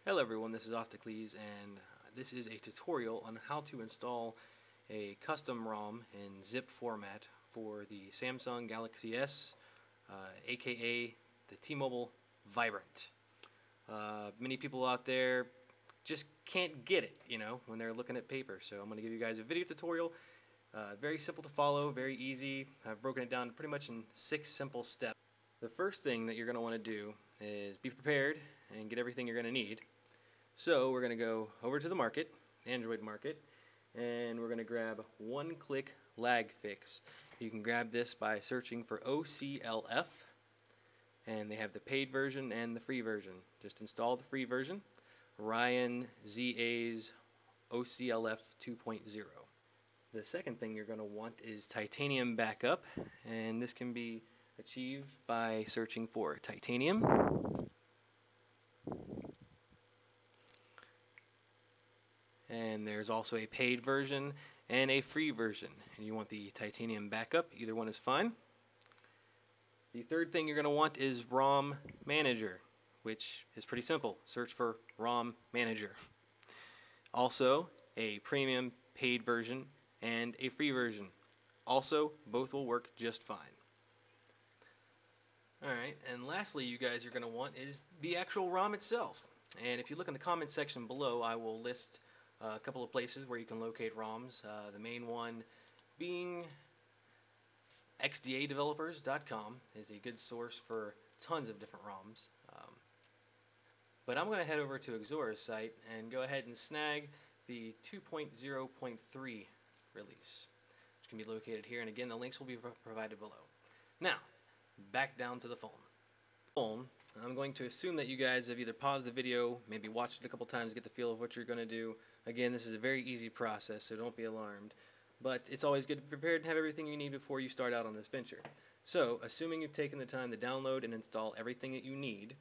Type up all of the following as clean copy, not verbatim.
Hello everyone, this is Ostacles, and this is a tutorial on how to install a custom ROM in zip format for the Samsung Galaxy S, aka the T-Mobile Vibrant. Many people out there just can't get it, when they're looking at paper, so I'm going to give you guys a video tutorial. Very simple to follow, very easy. I've broken it down pretty much in 6 simple steps. The first thing that you're going to want to do is be prepared and get everything you're going to need. So we're going to go over to the market, Android market, and we're going to grab one-click lag fix. You can grab this by searching for OCLF, and they have the paid version and the free version. Just install the free version, RyanZA's OCLF 2.0. The second thing you're going to want is titanium backup, and this can be achieved by searching for titanium. And there's also a paid version and a free version. And you want the titanium backup, either one is fine. The third thing you're going to want is ROM Manager, which is pretty simple. Search for ROM Manager. Also, a premium paid version and a free version. Also, both will work just fine. Alright, and lastly you guys are going to want is the actual ROM itself. And if you look in the comment section below, I will list a couple of places where you can locate ROMs. The main one being xdadevelopers.com is a good source for tons of different ROMs. But I'm going to head over to Axura's site and go ahead and snag the 2.0.3 release, which can be located here. And again, the links will be provided below. Now, back down to the phone. I'm going to assume that you guys have either paused the video, maybe watched it a couple times to get the feel of what you're going to do. Again, this is a very easy process, so don't be alarmed. But it's always good to be prepared and have everything you need before you start out on this venture. So, assuming you've taken the time to download and install everything that you need,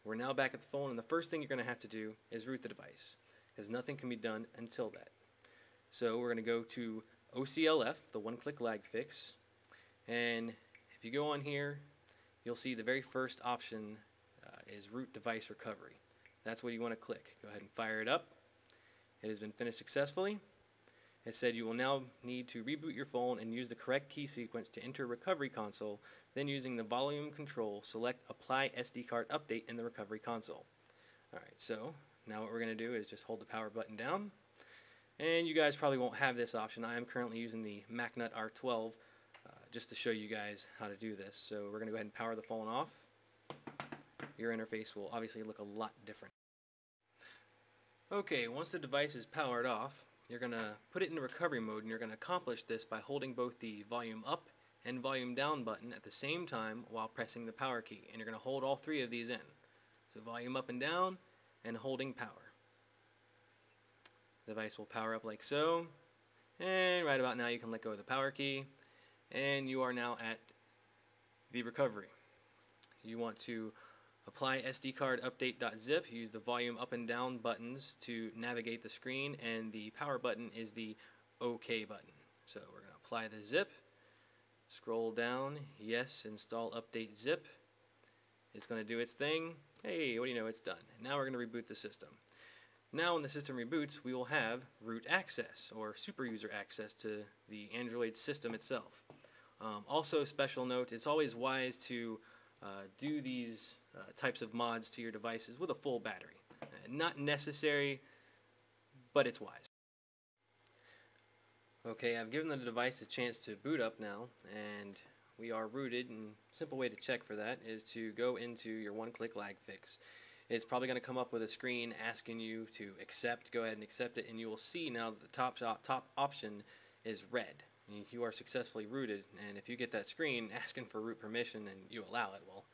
we're now back at the phone, and the first thing you're going to have to do is root the device, because nothing can be done until that. So we're going to go to OCLF, the one-click lag fix, and if you go on here, you'll see the very first option is root device recovery. That's what you want to click. Go ahead and fire it up. It has been finished successfully. It said you will now need to reboot your phone and use the correct key sequence to enter recovery console. Then using the volume control, select apply SD card update in the recovery console. Alright, so now what we're going to do is just hold the power button down. And you guys probably won't have this option. I am currently using the MacNut R12 just to show you guys how to do this. So we're going to go ahead and power the phone off. Your interface will obviously look a lot different. Okay, once the device is powered off, you're going to put it in recovery mode, and you're going to accomplish this by holding both the volume up and volume down button at the same time while pressing the power key. And you're going to hold all three of these in. So volume up and down and holding power. The device will power up like so. And right about now you can let go of the power key. And you are now at the recovery. You want to apply SD card update.zip. Use the volume up and down buttons to navigate the screen, and the power button is the OK button. So we're going to apply the zip, scroll down, yes, install update zip. It's going to do its thing. Hey, what do you know, it's done. Now we're going to reboot the system. Now when the system reboots, we will have root access or super user access to the Android system itself. Also, special note, it's always wise to do these types of mods to your devices with a full battery. Not necessary, but it's wise. Okay, I've given the device a chance to boot up now, and we are rooted, and a simple way to check for that is to go into your one-click lag fix. It's probably going to come up with a screen asking you to accept. Go ahead and accept it, and you will see now that the top option is red. You are successfully rooted, and if you get that screen asking for root permission and you allow it, well,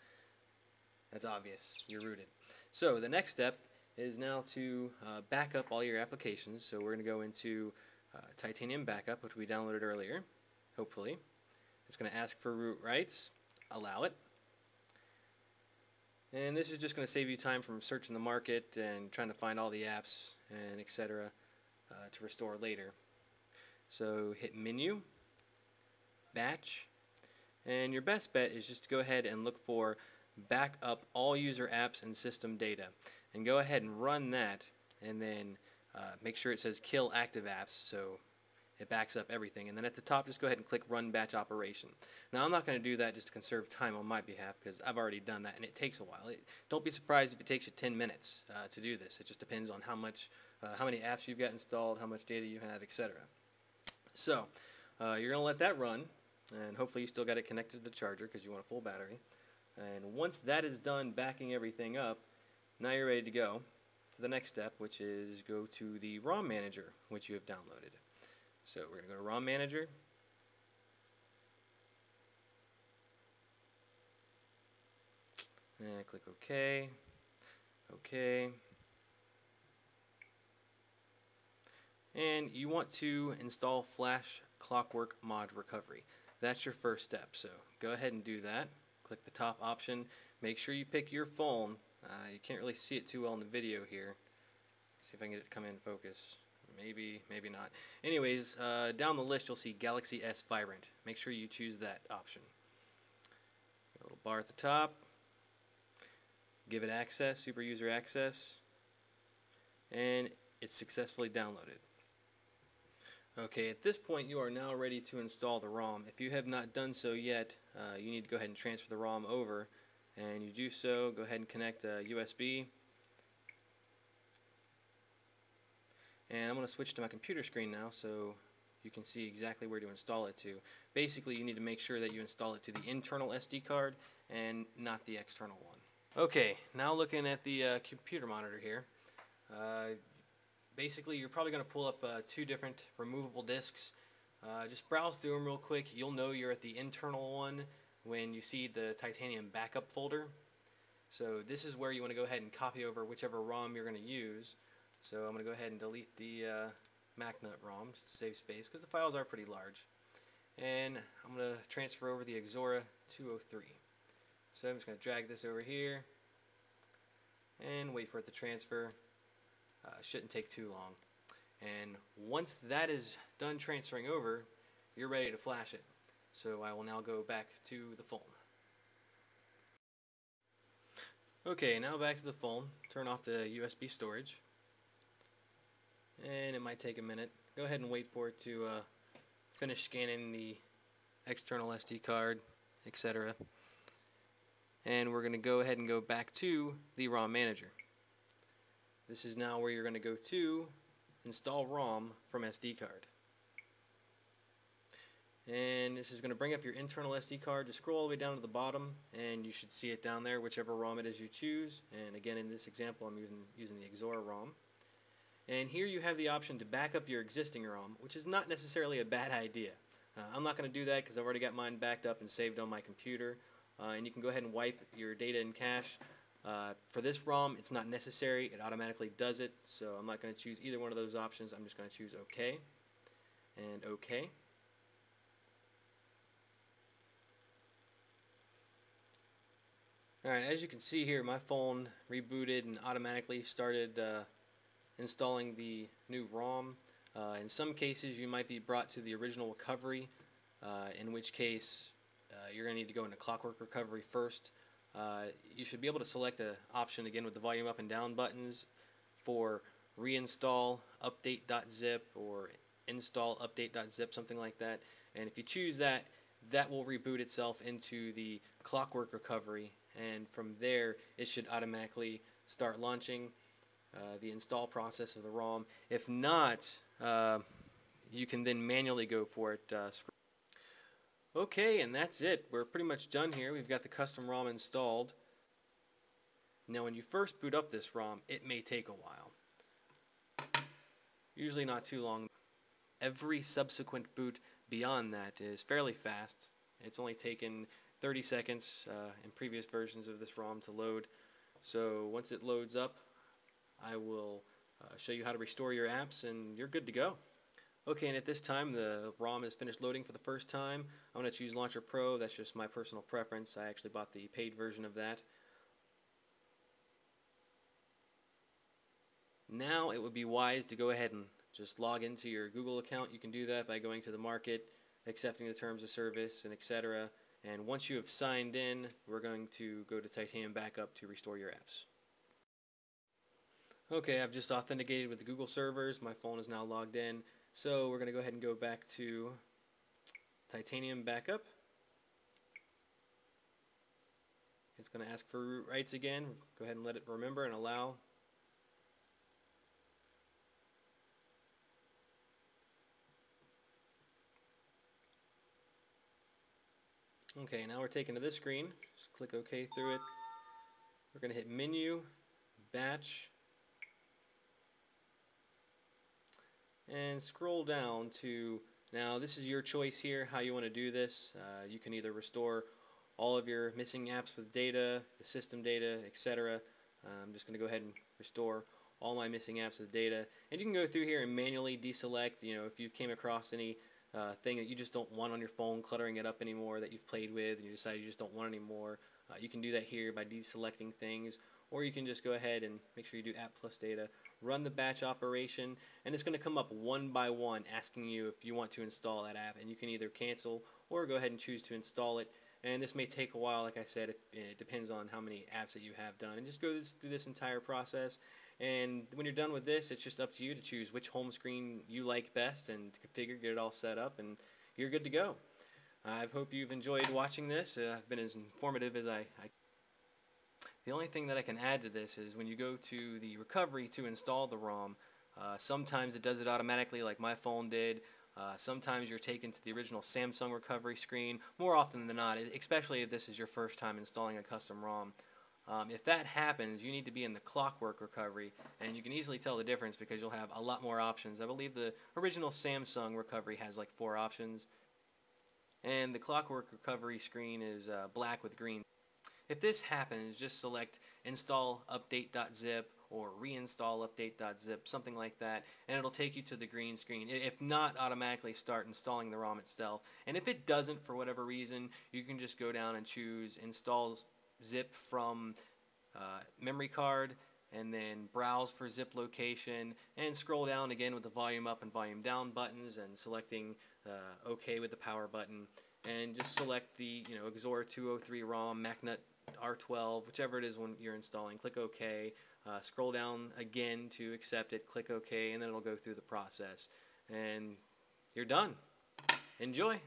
that's obvious, you're rooted. So the next step is now to back up all your applications. So we're going to go into Titanium Backup, which we downloaded earlier, hopefully. It's going to ask for root rights, allow it. And this is just going to save you time from searching the market and trying to find all the apps and etc. To restore later. So hit menu, batch, and your best bet is just to go ahead and look for back up all user apps and system data. and go ahead and run that, and then make sure it says kill active apps so it backs up everything. And then at the top, just go ahead and click Run Batch Operation. Now, I'm not going to do that just to conserve time on my behalf because I've already done that, and it takes a while. Don't be surprised if it takes you 10 minutes to do this. It just depends on how many apps you've got installed, how much data you have, etc. So, you're going to let that run, and hopefully you still got it connected to the charger because you want a full battery. And once that is done backing everything up, now you're ready to go to the next step, which is go to the ROM Manager, which you have downloaded. So we're going to go to ROM Manager. And click OK. OK. And you want to install Flash ClockworkMod Recovery. That's your first step. So go ahead and do that. Click the top option. Make sure you pick your phone. You can't really see it too well in the video here. See if I can get it to come in focus. Maybe, maybe not. Anyways, down the list you'll see Galaxy S Vibrant. Make sure you choose that option. A little bar at the top. Give it access, super user access. And it's successfully downloaded. Okay, at this point you are now ready to install the ROM. If you have not done so yet, you need to go ahead and transfer the ROM over. And you do so, go ahead and connect a USB. And I'm going to switch to my computer screen now so you can see exactly where to install it to. Basically, you need to make sure that you install it to the internal SD card and not the external one. Okay, now looking at the computer monitor here. Basically, you're probably going to pull up two different removable disks. Just browse through them real quick. You'll know you're at the internal one when you see the titanium backup folder. So this is where you want to go ahead and copy over whichever ROM you're going to use. So I'm going to go ahead and delete the MacNut ROM just to save space because the files are pretty large. And I'm going to transfer over the Axura 203. So I'm just going to drag this over here and wait for it to transfer. Shouldn't take too long. And once that is done transferring over, you're ready to flash it. So I will now go back to the phone. Okay, now back to the phone. Turn off the USB storage. And it might take a minute. Go ahead and wait for it to finish scanning the external SD card, etc. And we're going to go ahead and go back to the ROM Manager. This is now where you're going to go to install ROM from SD card. And this is going to bring up your internal SD card. Just scroll all the way down to the bottom and you should see it down there, whichever ROM it is you choose. And again, in this example I'm using the Axura ROM. And here you have the option to back up your existing ROM, which is not necessarily a bad idea. I'm not going to do that because I've already got mine backed up and saved on my computer. And you can go ahead and wipe your data in cache. For this ROM, it's not necessary. It automatically does it, so I'm not going to choose either one of those options. I'm just going to choose OK and OK. Alright, as you can see here, my phone rebooted and automatically started installing the new ROM. In some cases, you might be brought to the original recovery, in which case you're going to need to go into Clockwork Recovery first. You should be able to select an option again with the volume up and down buttons for reinstall update.zip or install update.zip, something like that. And if you choose that, that will reboot itself into the Clockwork Recovery, and from there it should automatically start launching the install process of the ROM. If not, you can then manually go for it. Okay, and that's it. We're pretty much done here. We've got the custom ROM installed. Now when you first boot up this ROM, it may take a while. Usually not too long. Every subsequent boot beyond that is fairly fast. It's only taken 30 seconds in previous versions of this ROM to load. So once it loads up, I will show you how to restore your apps and you're good to go. Okay, and at this time the ROM is finished loading for the first time. I'm going to choose Launcher Pro. That's just my personal preference. I actually bought the paid version of that. Now it would be wise to go ahead and just log into your Google account. You can do that by going to the market, accepting the terms of service, and etc. And once you have signed in, we're going to go to Titanium Backup to restore your apps. Okay, I've just authenticated with the Google servers. My phone is now logged in. So we're going to go ahead and go back to Titanium Backup. It's going to ask for root rights again. Go ahead and let it remember and allow. Okay, now we're taken to this screen. Just click OK through it. We're going to hit Menu, Batch, and scroll down to, now this is your choice here how you want to do this. You can either restore all of your missing apps with data, the system data, etc. I'm just going to go ahead and restore all my missing apps with data, and you can go through here and manually deselect, if you came across any thing that you just don't want on your phone cluttering it up anymore that you've played with and you decide you just don't want anymore. You can do that here by deselecting things, or you can just go ahead and make sure you do app plus data, run the batch operation, and it's going to come up one by one asking you if you want to install that app, and you can either cancel or go ahead and choose to install it. And this may take a while, like I said, it depends on how many apps that you have done. And just go through this entire process, and when you're done with this, it's just up to you to choose which home screen you like best and configure, get it all set up, and you're good to go. I hope you've enjoyed watching this. I've been as informative as I. The only thing that I can add to this is when you go to the recovery to install the ROM, sometimes it does it automatically like my phone did. Sometimes you're taken to the original Samsung recovery screen, more often than not, especially if this is your first time installing a custom ROM. If that happens, you need to be in the Clockwork recovery, and you can easily tell the difference because you'll have a lot more options. I believe the original Samsung recovery has like 4 options, and the Clockwork recovery screen is black with green. If this happens, just select install update.zip or reinstall update.zip, something like that, and it'll take you to the green screen. If not, automatically start installing the ROM itself. And if it doesn't for whatever reason, you can just go down and choose install zip from memory card, and then browse for zip location, and scroll down again with the volume up and volume down buttons, and selecting OK with the power button, and just select the Axura 203 ROM, MacNut R12, whichever it is when you're installing. Click OK, scroll down again to accept it, click OK, and then it'll go through the process, and you're done. Enjoy!